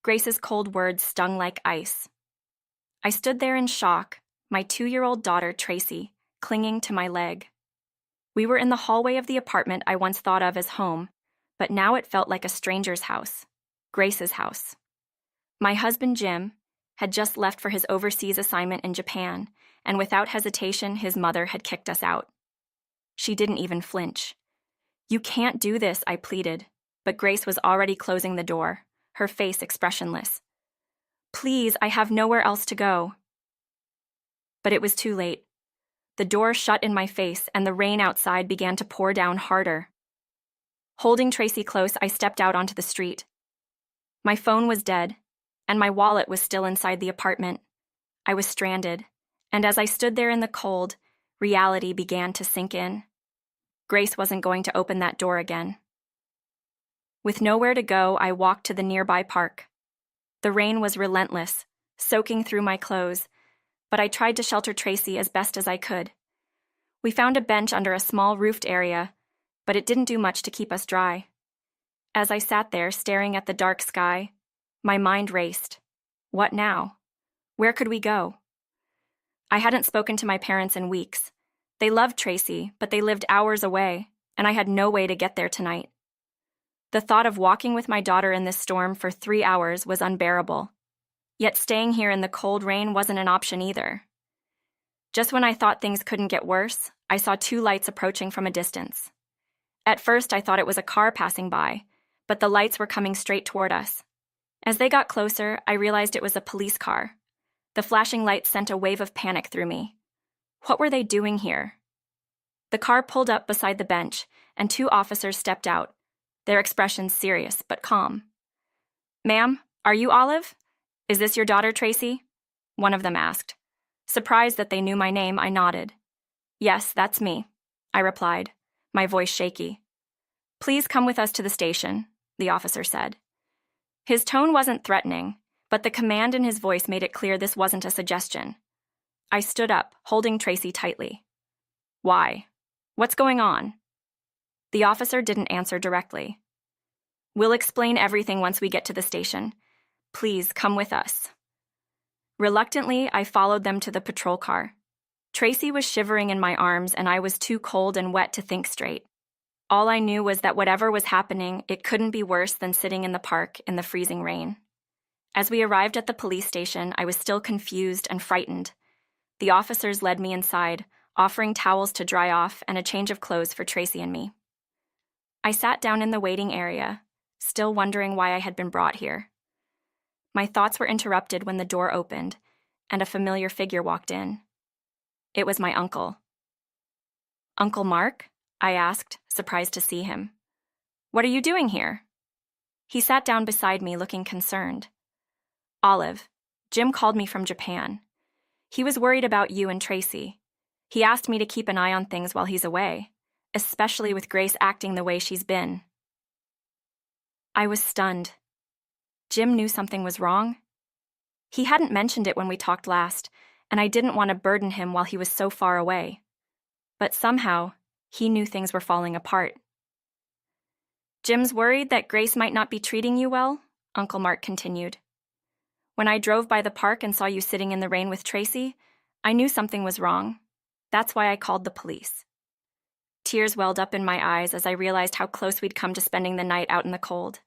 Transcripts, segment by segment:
Grace's cold words stung like ice. I stood there in shock, my 2-year-old daughter, Tracy, clinging to my leg. We were in the hallway of the apartment I once thought of as home, but now it felt like a stranger's house, Grace's house. My husband, Jim, had just left for his overseas assignment in Japan, and without hesitation, his mother had kicked us out. She didn't even flinch. "You can't do this," I pleaded, but Grace was already closing the door, her face expressionless. "Please, I have nowhere else to go." But it was too late. The door shut in my face, and the rain outside began to pour down harder. Holding Tracy close, I stepped out onto the street. My phone was dead, and my wallet was still inside the apartment. I was stranded, and as I stood there in the cold, reality began to sink in. Grace wasn't going to open that door again. With nowhere to go, I walked to the nearby park. The rain was relentless, soaking through my clothes, but I tried to shelter Tracy as best as I could. We found a bench under a small roofed area, but it didn't do much to keep us dry. As I sat there staring at the dark sky, my mind raced. What now? Where could we go? I hadn't spoken to my parents in weeks. They loved Tracy, but they lived hours away, and I had no way to get there tonight. The thought of walking with my daughter in this storm for 3 hours was unbearable. Yet staying here in the cold rain wasn't an option either. Just when I thought things couldn't get worse, I saw 2 lights approaching from a distance. At first, I thought it was a car passing by, but the lights were coming straight toward us. As they got closer, I realized it was a police car. The flashing lights sent a wave of panic through me. What were they doing here? The car pulled up beside the bench, and 2 officers stepped out, their expressions serious but calm. "Ma'am, are you Olive? Is this your daughter, Tracy?" one of them asked. Surprised that they knew my name, I nodded. "Yes, that's me," I replied, my voice shaky. "Please come with us to the station," the officer said. His tone wasn't threatening, but the command in his voice made it clear this wasn't a suggestion. I stood up, holding Tracy tightly. "Why? What's going on?" The officer didn't answer directly. "We'll explain everything once we get to the station. Please come with us." Reluctantly, I followed them to the patrol car. Tracy was shivering in my arms, and I was too cold and wet to think straight. All I knew was that whatever was happening, it couldn't be worse than sitting in the park in the freezing rain. As we arrived at the police station, I was still confused and frightened. The officers led me inside, offering towels to dry off and a change of clothes for Tracy and me. I sat down in the waiting area, still wondering why I had been brought here. My thoughts were interrupted when the door opened, and a familiar figure walked in. It was my uncle. "Uncle Mark?" I asked, surprised to see him. "What are you doing here?" He sat down beside me, looking concerned. "Olive, Jim called me from Japan. He was worried about you and Tracy. He asked me to keep an eye on things while he's away, especially with Grace acting the way she's been." I was stunned. Jim knew something was wrong? He hadn't mentioned it when we talked last, and I didn't want to burden him while he was so far away. But somehow, he knew things were falling apart. "Jim's worried that Grace might not be treating you well," Uncle Mark continued. "When I drove by the park and saw you sitting in the rain with Tracy, I knew something was wrong. That's why I called the police." Tears welled up in my eyes as I realized how close we'd come to spending the night out in the cold.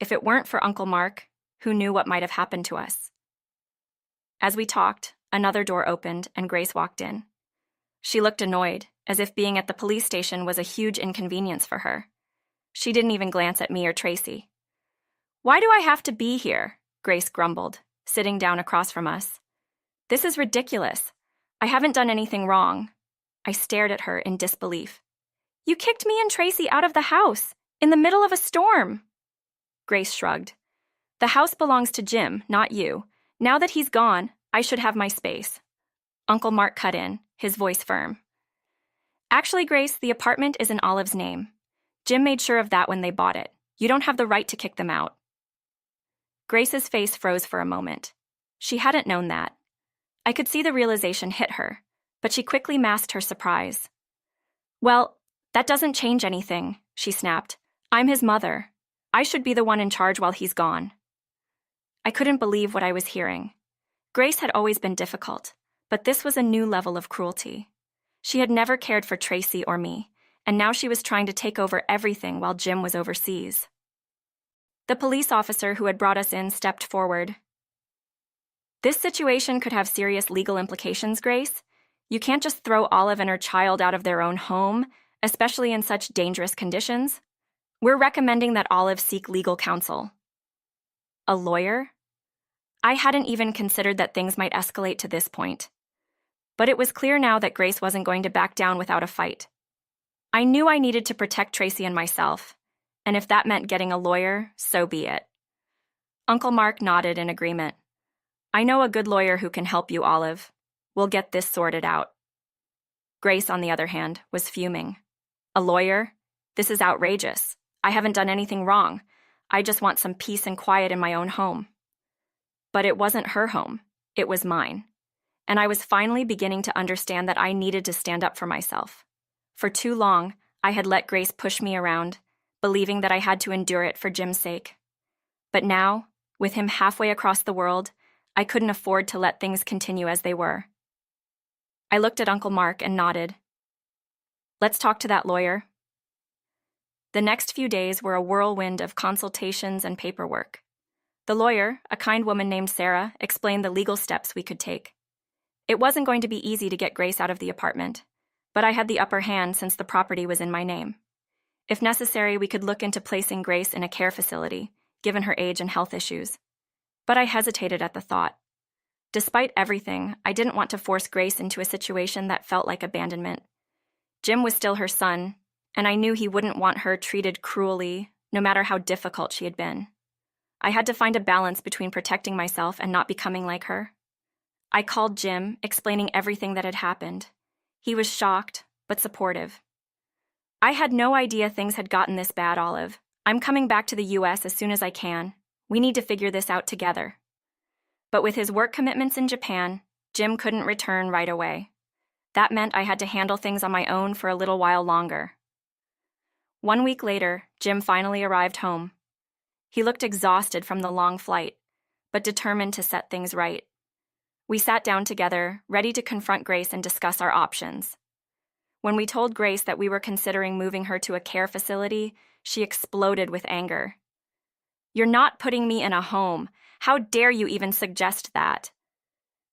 If it weren't for Uncle Mark, who knew what might have happened to us? As we talked, another door opened and Grace walked in. She looked annoyed, as if being at the police station was a huge inconvenience for her. She didn't even glance at me or Tracy. "Why do I have to be here?" Grace grumbled, sitting down across from us. "This is ridiculous. I haven't done anything wrong." I stared at her in disbelief. "You kicked me and Tracy out of the house, in the middle of a storm." Grace shrugged. "The house belongs to Jim, not you. Now that he's gone, I should have my space." Uncle Mark cut in, his voice firm. "Actually, Grace, the apartment is in Olive's name. Jim made sure of that when they bought it. You don't have the right to kick them out." Grace's face froze for a moment. She hadn't known that. I could see the realization hit her, but she quickly masked her surprise. "Well, that doesn't change anything," she snapped. "I'm his mother. I should be the one in charge while he's gone." I couldn't believe what I was hearing. Grace had always been difficult, but this was a new level of cruelty. She had never cared for Tracy or me, and now she was trying to take over everything while Jim was overseas. The police officer who had brought us in stepped forward. "This situation could have serious legal implications, Grace. You can't just throw Olive and her child out of their own home, especially in such dangerous conditions. We're recommending that Olive seek legal counsel." A lawyer? I hadn't even considered that things might escalate to this point. But it was clear now that Grace wasn't going to back down without a fight. I knew I needed to protect Tracy and myself, and if that meant getting a lawyer, so be it. Uncle Mark nodded in agreement. "I know a good lawyer who can help you, Olive. We'll get this sorted out." Grace, on the other hand, was fuming. "A lawyer? This is outrageous. I haven't done anything wrong. I just want some peace and quiet in my own home." But it wasn't her home. It was mine. And I was finally beginning to understand that I needed to stand up for myself. For too long, I had let Grace push me around, believing that I had to endure it for Jim's sake. But now, with him halfway across the world, I couldn't afford to let things continue as they were. I looked at Uncle Mark and nodded. "Let's talk to that lawyer." The next few days were a whirlwind of consultations and paperwork. The lawyer, a kind woman named Sarah, explained the legal steps we could take. It wasn't going to be easy to get Grace out of the apartment, but I had the upper hand since the property was in my name. If necessary, we could look into placing Grace in a care facility, given her age and health issues. But I hesitated at the thought. Despite everything, I didn't want to force Grace into a situation that felt like abandonment. Jim was still her son, and I knew he wouldn't want her treated cruelly, no matter how difficult she had been. I had to find a balance between protecting myself and not becoming like her. I called Jim, explaining everything that had happened. He was shocked, but supportive. "I had no idea things had gotten this bad, Olive. I'm coming back to the US as soon as I can. We need to figure this out together." But with his work commitments in Japan, Jim couldn't return right away. That meant I had to handle things on my own for a little while longer. 1 week later, Jim finally arrived home. He looked exhausted from the long flight, but determined to set things right. We sat down together, ready to confront Grace and discuss our options. When we told Grace that we were considering moving her to a care facility, she exploded with anger. "You're not putting me in a home. How dare you even suggest that?"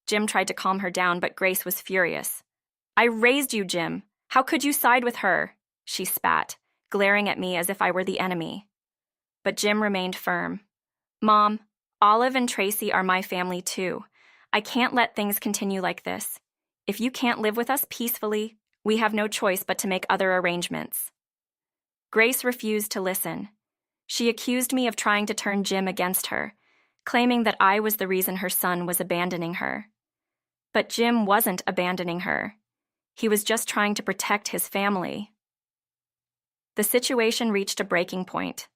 Jim tried to calm her down, but Grace was furious. "I raised you, Jim. How could you side with her?" she spat, glaring at me as if I were the enemy. But Jim remained firm. "Mom, Olive and Tracy are my family too. I can't let things continue like this. If you can't live with us peacefully, we have no choice but to make other arrangements." Grace refused to listen. She accused me of trying to turn Jim against her, claiming that I was the reason her son was abandoning her. But Jim wasn't abandoning her. He was just trying to protect his family. The situation reached a breaking point.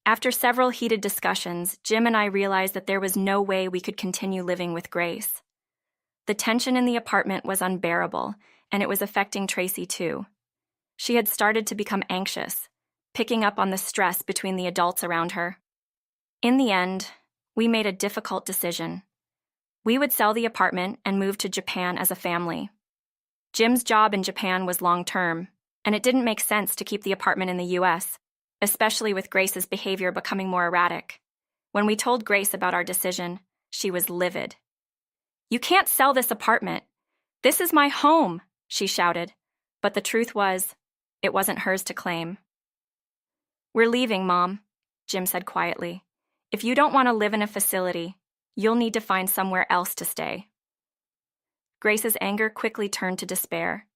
After several heated discussions, Jim and I realized that there was no way we could continue living with Grace. The tension in the apartment was unbearable, and it was affecting Tracy too. She had started to become anxious, picking up on the stress between the adults around her. In the end, we made a difficult decision. We would sell the apartment and move to Japan as a family. Jim's job in Japan was long-term, and it didn't make sense to keep the apartment in the US, especially with Grace's behavior becoming more erratic. When we told Grace about our decision, she was livid. "You can't sell this apartment. This is my home," she shouted. But the truth was, it wasn't hers to claim. "We're leaving, Mom," Jim said quietly. "If you don't want to live in a facility, you'll need to find somewhere else to stay." Grace's anger quickly turned to despair.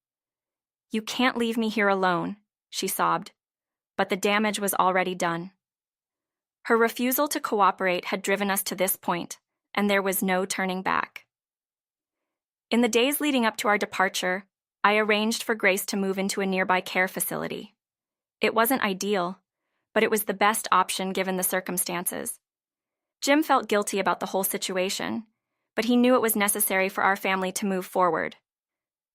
"You can't leave me here alone," she sobbed. But the damage was already done. Her refusal to cooperate had driven us to this point, and there was no turning back. In the days leading up to our departure, I arranged for Grace to move into a nearby care facility. It wasn't ideal, but it was the best option given the circumstances. Jim felt guilty about the whole situation, but he knew it was necessary for our family to move forward.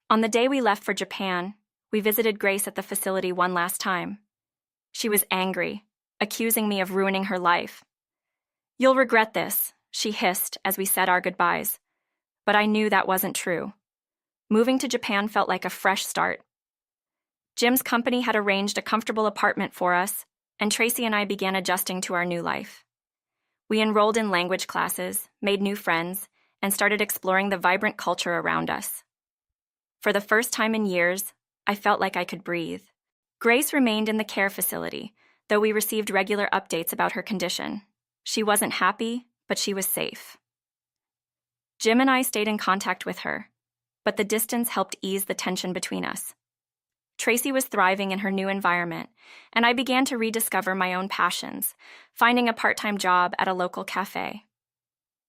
On the day we left for Japan, we visited Grace at the facility one last time. She was angry, accusing me of ruining her life. "You'll regret this," she hissed as we said our goodbyes. But I knew that wasn't true. Moving to Japan felt like a fresh start. Jim's company had arranged a comfortable apartment for us, and Tracy and I began adjusting to our new life. We enrolled in language classes, made new friends, and started exploring the vibrant culture around us. For the first time in years, I felt like I could breathe. Grace remained in the care facility, though we received regular updates about her condition. She wasn't happy, but she was safe. Jim and I stayed in contact with her, but the distance helped ease the tension between us. Tracy was thriving in her new environment, and I began to rediscover my own passions, finding a part-time job at a local cafe.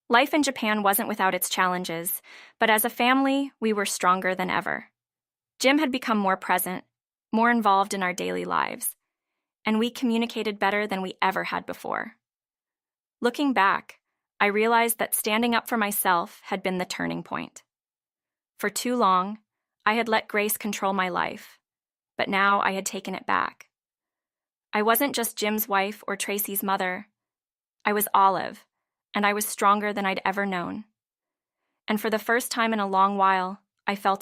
Life in Japan wasn't without its challenges, but as a family, we were stronger than ever. Jim had become more present, more involved in our daily lives, and we communicated better than we ever had before. Looking back, I realized that standing up for myself had been the turning point. For too long, I had let Grace control my life, but now I had taken it back. I wasn't just Jim's wife or Tracy's mother. I was Olive, and I was stronger than I'd ever known. And for the first time in a long while, I felt